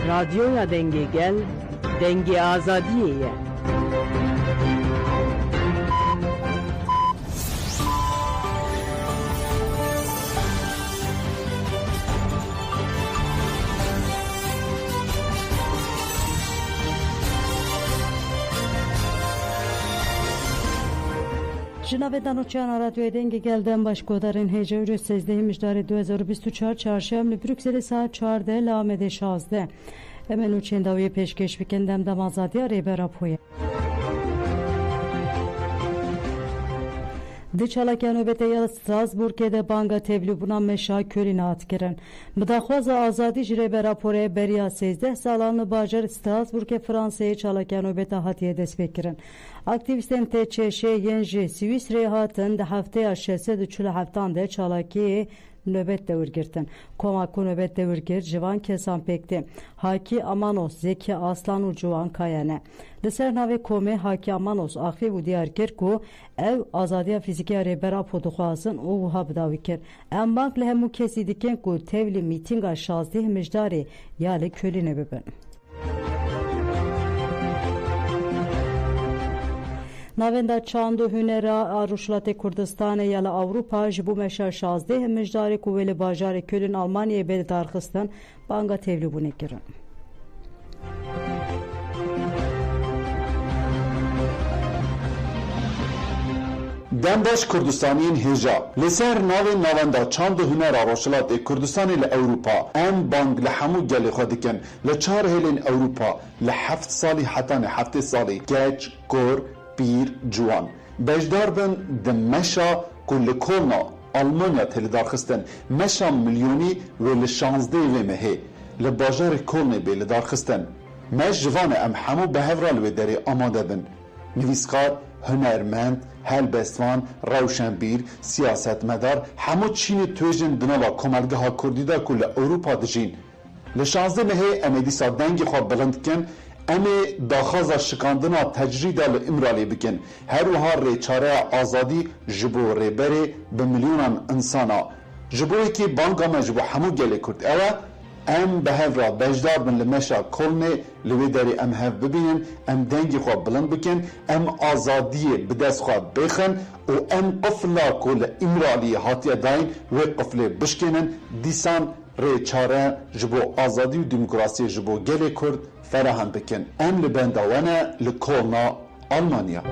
Radyoya denge gel, denge azadiye. جناب دانوچیان رادیوی دنگ گلدن باشگودارین هجا 13 مجدار 2024 چهارشنبه بروکسل ساعت 14 لامده 16 امنو چنداوی پیشکش بکندم دم آزادی ریبرا پویه دی چالاکیا نوبته یا ستراسبورگ ده بانگا تبلیبونا مشا کلین آت کرن مداخواز آزادی جره به راپوره بریا 13 سالان باجر ستراسبورگ فرانسه چالاکیا نوبته هاتیه دست بکرن اکتیویستن تچشه ینجی سویسری هاتن ده هفته 647 ده چالاکی nöbet devir girtin. Komaku nöbet devir gir, civan kesan pekti. Haki Amanos, Zeki Aslan u civan kayane. Deser nave kome Haki Amanos, ahi u diyar kir ku, ev azadiya fiziki rebera podukhazın u uha bıdavikir. En bank lehemu kesi diken ku tevli mitinga şazdih mijdari, yali köline bibin. Navenda çandu hünera aruşlate Kurdistane yala Avrupa jibu meşa 16 mijdari kuvveli bajari kölün Almanya'ya beli darxistan banga tevli bu nekirin. Dembaş Kurdistaniyin heja. Leser navên navenda çand huner aruşlatê Kurdistanê li Ewropa em bang li hemû gelê xwe dikin. Li çar hêlên Ewropa li 7 salî hetanê 7 salî geç, kor, pîr, ciwan. Bejdar bin di meşa ku li kolna Almanya tê li darxistin meşa milyonî wê li 16 wê mehê li bajarê Kolnê bê li darxistin. Meş jivanê em hemû behevra li wê derê amade bin. Nivîskar, hunermend, helbestvan, rewşenbîr, siyasetmedar hemû çînê tûjin di nava komergeha Kurdî de ku li Ewropa dijîn. Li 16 mehê em ê dîsa dengê xwe bilind dikin em ê daxwaza şikandina tecrîda li İmralê bikin. Her wiha rêçareya azadî ji bo rêberê bi milyonan insana. Ji bo yekî banga me ji bo hemû gelê Kurd ew e em behevra bejdar bin li meşa Kolnê li wê derê em hev bibînin, em dengê xwe bilind bikin, em azadiyê bi dest xwe bêxin û em qifla ku li İmraliyê hatiye dayîn wê qiflê bişkênin dîsan rêçare ji bo azadî û demokrasiyê ji bo gelê Kurd ferahem bikin. Em li benda we ne li Kolna Almanya.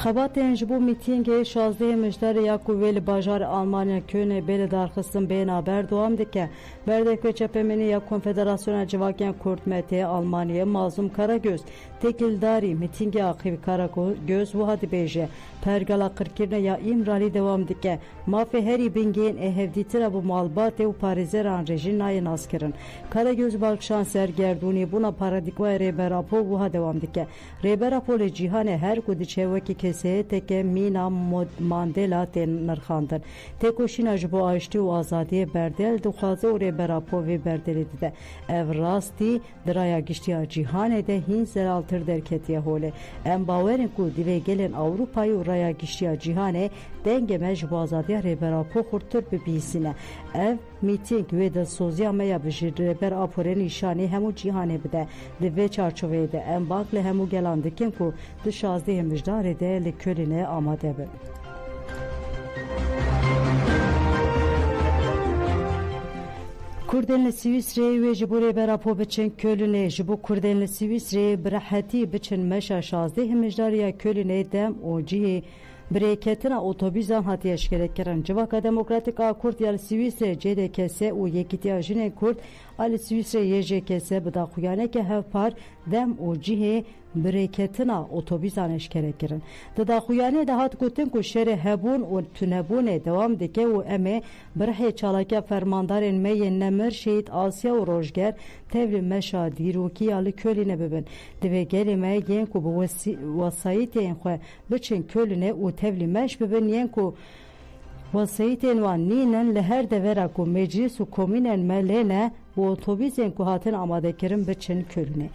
Xebatên ji bo mîtingê 16 mijdarê ya ku wê li bajarê Almanya Kölnê bê li darxistin bêhna berdewam dike. Berdekve çepemenî ya Konfederasyona Civakên Kurd MT Almanya'ya Mazlum Karagöz tekildarî mîtingê axivî Karagöz wiha dibêje. Pergala qirkirine ya İmralî dewam dike. Mafê herî bingên ê hevdîtira bu malbatê û parêzeran rejî nayê naskirin. Karagöz balkişan sergerdûnî bûna paradigmaya rêberapo wiha dewam dike. Rêberapo li cîhanê her ku diçe wekî keseye teke mîna Mandela tên nirxandin. Têkoşîna ji bo aştî û azadiyê berdel dixwaze û rêberapo vê berdelê dide. Ev rastî di raya giştiya cîhanê de hîn zeraltir derketiye holê. Em bawerin ku divê gelên Ewropayê û raya giştiya cîhanê dengê me ji bo azadiya rêberapo xurttir bibîsîne. Ev mîting wê dilsoziya me ya bi ji rêberaporê nîşanî hemû cîhanê bide. Li vê çarçoveyê de em bang li hemû gelan dikin ku di 16 mijdarê de li Kölnê amade bin. Kurdên li Swîsreyê wê ji bo rêberapo biçin Kölnê ji bo Kurdên li Swîsreyê bi rehetî biçin meşa 16 mijdariya Kölnê dem û cihê birêketina otobîsan hatiye eşkerekirin. Civaka Demokratîk a Kurd ya li Swîsreyê CDKS û Yekîtiya Jinên Kurd a li Swîsreyê YJKS bi daxuyaneke hevpar dem û cihê birêketina otobîsan eşkerekirin. Di daxuyanê de hat gotin ku şerê hebûn û tunebûnê dewam dike û em ê bi rihê çalakiya fermandarên me yên Nemir, Şehîd Asya û Rojger tevlî meşa dîrokî ya li Kölnê bibin. Divê gelê me yên ku bi wesayîtên xwe biçin Kölnê û tevlî meş bibin yên ku Wasayîtên wan nînin li her devera ku meclis û komînên me lêne û otobîsên ku hatin amadekirin biçin Kölnê.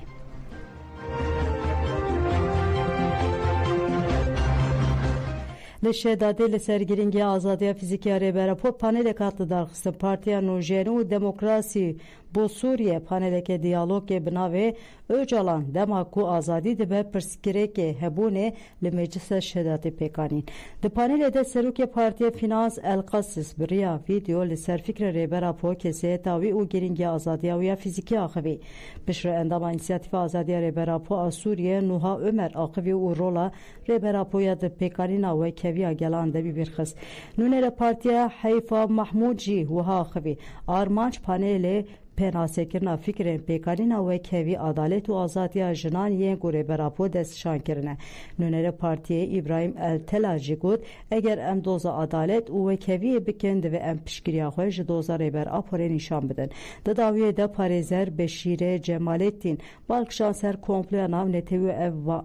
لشداده لسرگیرینگی آزادی فیزیکی ریبر پو پانل کات درخست پارتیا نوجین و دموکراسی بو سوریه پانل که دیالوگ که بناوه اوجالان دماکو آزادی ده به پرسکره که هبونه لمجلس شداده پیکانین ده پانل ده سروک پارتی فینانس القاسس بریا ویدیو لسر فکر ریبر پو کسی تاوی او گیرینگی آزادی و فیزیکی آخوی بشر اندام انسیاتیف آزادی ریبر پو سوریه نوها عمر آخوی و رولا ریبر پو ید پیکانین و کوی گلان ده بیرخص نونه پارتی حیفا محمود جی وها آخوی آرمانچ پانل پناسکرنا فکرین پیکارین و کوی عدالت و آزادی جنان ین گوره براپو دست شانکرنه نونر پارتی ابراهیم التلاجی گود اگر ام دوزا عدالت و کوی بکند و ام پشکریا خوش دوزا ریبر اپوره نشان بدن داویه ده پاریزر بشیر جمالتین بالکشان سر کمپلی نام نتیو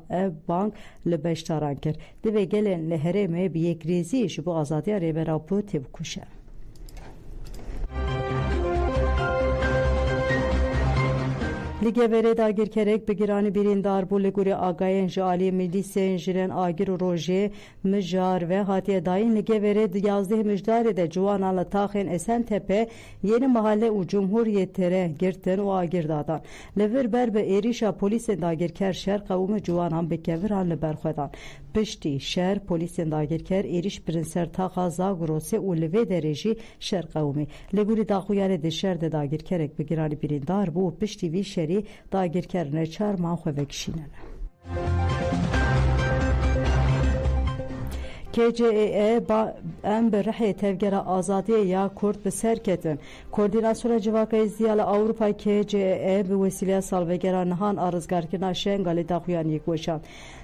اف بانک لبشتاران کرد دوی گلن لهرمه بی یک ریزیش بو آزادی ریبر اپو تبکوشه Ligevere dagir kerek bigirani birindar bu liguri agayen jali milli senjiren agir roje mijar ve hatiye dayin ligevere yazdı müjdar de Cuanala tahen Esentepe yeni mahalle u cumhuriyetere girten o agirdadan lever berbe erişa polisin dagir ker şer kavmi Cuanan bekevir han berxedan pişti şer polisin dagir ker eriş prinser taha zagrose u leve dereji şer kavmi liguri daxuyare de şer de dagir kerek bigirani birindar bu pişti vi şer داگیر کردن چهار ماه خوابکشینه. KCEE ام به رحی تفگر آزادی یا کرد به سرکتن کوردیناسیون جواک ازدیال اروپا KCEE به وسیله سالوگران نهان آرزگار کردن شنگالی داخویان یکوشان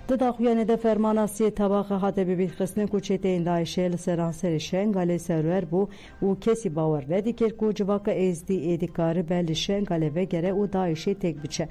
داخویان ده فرماناسی طبق هات به بیخستن کوچه ایندایشه لسرانسر شنگالی سرور بو و کسی باور ندی که کو جواک ازدی ادیکار بل شنگالی وگره و دایشه تک بچه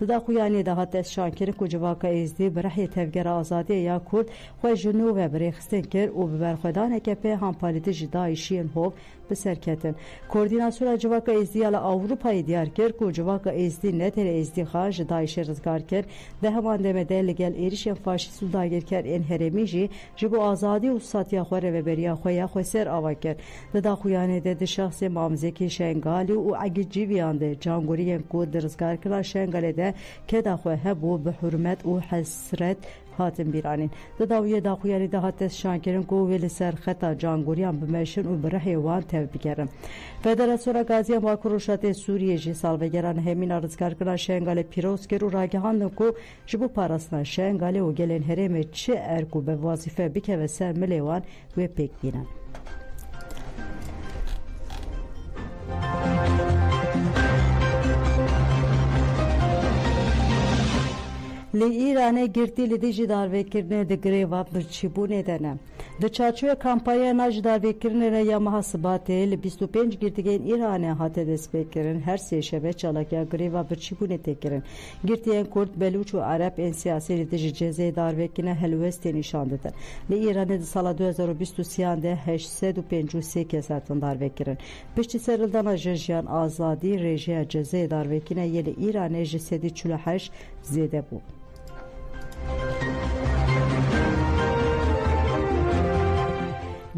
داخویان ده هات شانکر کو جواک ازدی به رحی تفگر آزادی یا کرد خو جنو و برخستن کر و به برخدان اکپه هم پالیتی جدایشین هو به سرکتن کوردیناسیون جواک ازدیال اروپای دیار کر کو جواک ازدی نتر ازدی خارج دایشه رزگار کر ده همان دمده لگل ایریش فاشیست دایر کر این هرمیجی جبو آزادی و ساتیا خوره و بریا خویا خو سر آوا کر ده خویانه ده شخص مامزکی شنگالی و عگیجی بیانده جانگوری کو درزگار کلا شنگالی ده که ده خو هبو به حرمت و حسرت هاتن بیرانین داویه داخویانی ده هات شانکرین گویل سر خطا جانگوریان بمشن و برهی وان تبیگرم فدراسیون گازی ماکروشات سوریه جی سالوگران همین ارزگار کنا شنگال پیروز کرو راگهاندن کو جبو پاراستان شنگالی و گلین هرمه چه ارگو به وظیفه بکه و سر ملیوان و پیک بینن لی ایران گرتی لیدی جدار وکرنه ده گریوا برچیبونه دنه ده چارچوی کمپایا نجدار وکرنه یا محاسباته لی 25 گرتیگین ایران هاته دست بکرن هر سه شبه چالاکیا گریوا برچیبونه تکرن گرتیین کرد بلوچ و عرب این سیاسی لیدی جزای دار وکرنه هلوستی نشان دادن لی ایران ده سال 2023 ده 853 کساتن دار وکرن پشتی سرلدان جنجیان آزادی رژیا جزای دار وکرنه یلی ایران جسدی 48 زیده بود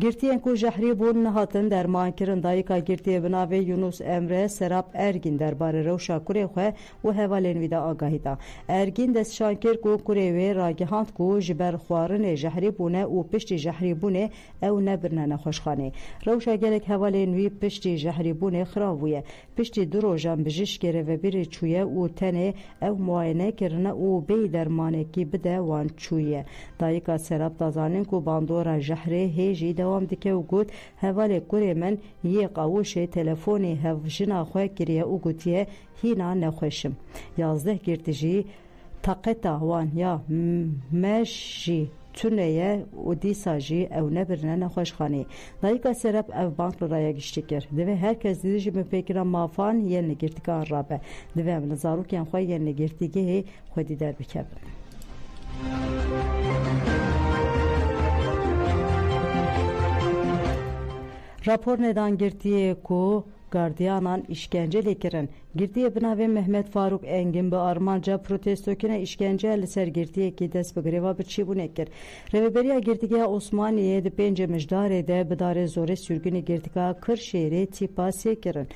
گرتیان کو جهری بون نهاتن در مانکرن دایکا گرتی بناوی یونس امره سراب ارگین درباره روشا کوری خو و حوالین ویدا آگاهی دا ارگین دست شانکر کو کوری و راگهاند کو جبر خوارن جهری بونه و پشت جهری بونه او نبرنه نخوشخانه روشا گلک حوالین وی پشت جهری بونه خراویه پشت درو جام بجش گره و بیر چویه و تنه او معاینه کرنه و بی درمانه کی بده وان چویه دایکا سراب دازانین کو باندورا جهری هیجی دوام دکه و گوت حواله کوری من یه قاوشه تلفونی هفجنا خواه گریه و گوتیه هینا نخوشم 11 گرتجی طاقتا وان یا مشی تونیه و دیساجی او نبرنه نخوشخانه دایکا سرب او بانک رaya گشتی کرد دوه herkes دیجی به فکر مافان یه نگرتیکان رابه دوه من زاروکیان خواه یه نگرتیگه خودی در بکبن راپور ندان گرتیه کو gardiyanan işkence lekirin. Girtiye binavê Mehmet Faruk Engin bi armanca protestokine işkence li ser girtiyekî dest bi grêva birçîbûnê kir. Rêveberiya girtîgeha Osmaniyê di pêncê mijdarê de bi darê zorê sürgûnê girtîgeha Kırşehirê tîpa sê kirin.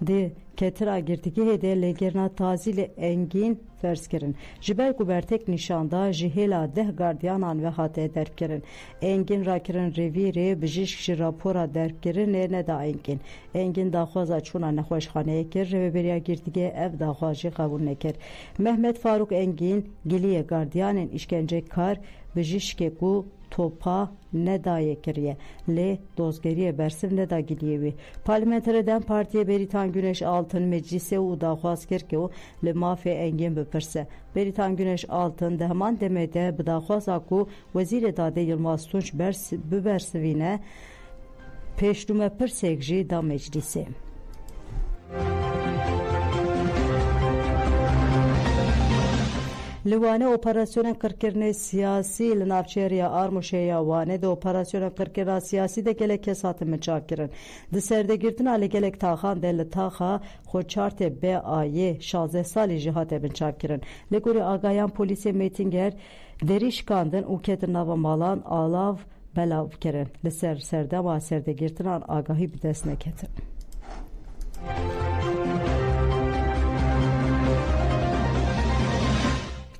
Di ketira girtîgehê de lêgerina tazî li Engin ferz kirin. Ji ber ku bertek nîşanda ji hêla 10 gardiyanan ve hate derkirin. Engin rakirin revîrê bijîşk ji rapora derkirinê neda Engin. Engin daxwaza çûna nexweşxaneyê kir, rêveberiya girtîgehê ev daxwaz jî qebûl nekir. Mehmet Faruk Engin giliye gardiyanên işkencekar bijîşkê ku topa nedayê kiriye. Lê dozgeriye bersiv neda giliye wê. Parlamenterê Dem Partiye Beritan Güneş Altın meclisê û daxwaz kir ku li mafê Engin bipirse. Beritan Güneş Altın di heman demê de bi daxwaza ku Wezîrê Dadê Yılmaz Tunç bibersivîne pêşnûme pirsek jî da meclisê. Li Wanê operasyona qirkirinê siyasî li navçeyeriya Armûşê Wanê de operasyona qirkira siyasî de gelek kes hatin miçavkirin. Di serdegirtina li gelek taxan de li taxa Xweçartê BAyê 16 salî jî hate miçavkirin. Li gorî agayan polîsê Mêtinger derî şikandin û ketin nava malan alav belav kirin. Li ser serdema serdegirtinan agahî bi dest neketin.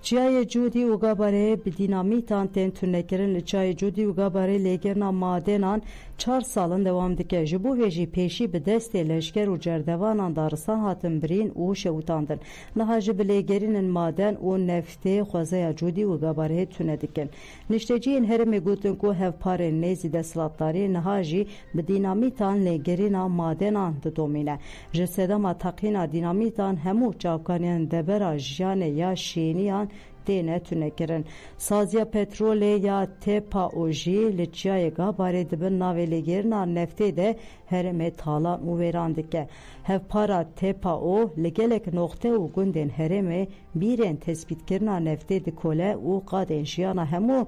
Çiyayê Cûdî û Gabarê bi dînamîtan tên tûnekirin li Çiyayê Cûdî û Gabarê lêgerina madenan 4 salin dewam dike. Ji bo vê jî pêşî bi destê leşker û cerdevanan daristan hatin birîn û şewitandin. Niha ji bi lêgerînên maden û neftê xwezeya Cûdî û Gabarê tûne dikin. Nişteciyên herêmê gotin ku hevparên nêzî desthilatdariyê niha jî bi dînamîtan lêgerîna madenan didomîne. Ji sedema teqîna dînamîtan hemû çavkaniyên debera jiyanê ya şêniyan têne tûnekirin. Saziya petrolê ya TPO jî li Çiyayê Gabarê dibin navê lêgerîna neftê de herêmê talan û wêran dike. Hevpara TPO li gelek noxte û gundên herêmê bîrên tespîtkirina neftê dikole û qadên jiyana hemû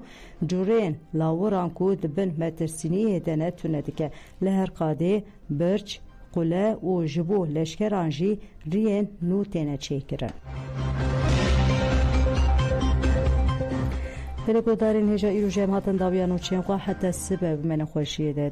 curên lawiran ku dibin metirsîniyê de ne tûne dike. Li her qadê birç, qule û ji bo leşkeran jî riyên nû têne çêkirin. Pelegodarên hêja îro jem hatin dawiya nûçeyên xwe heta sibe bi me nexweşiyê de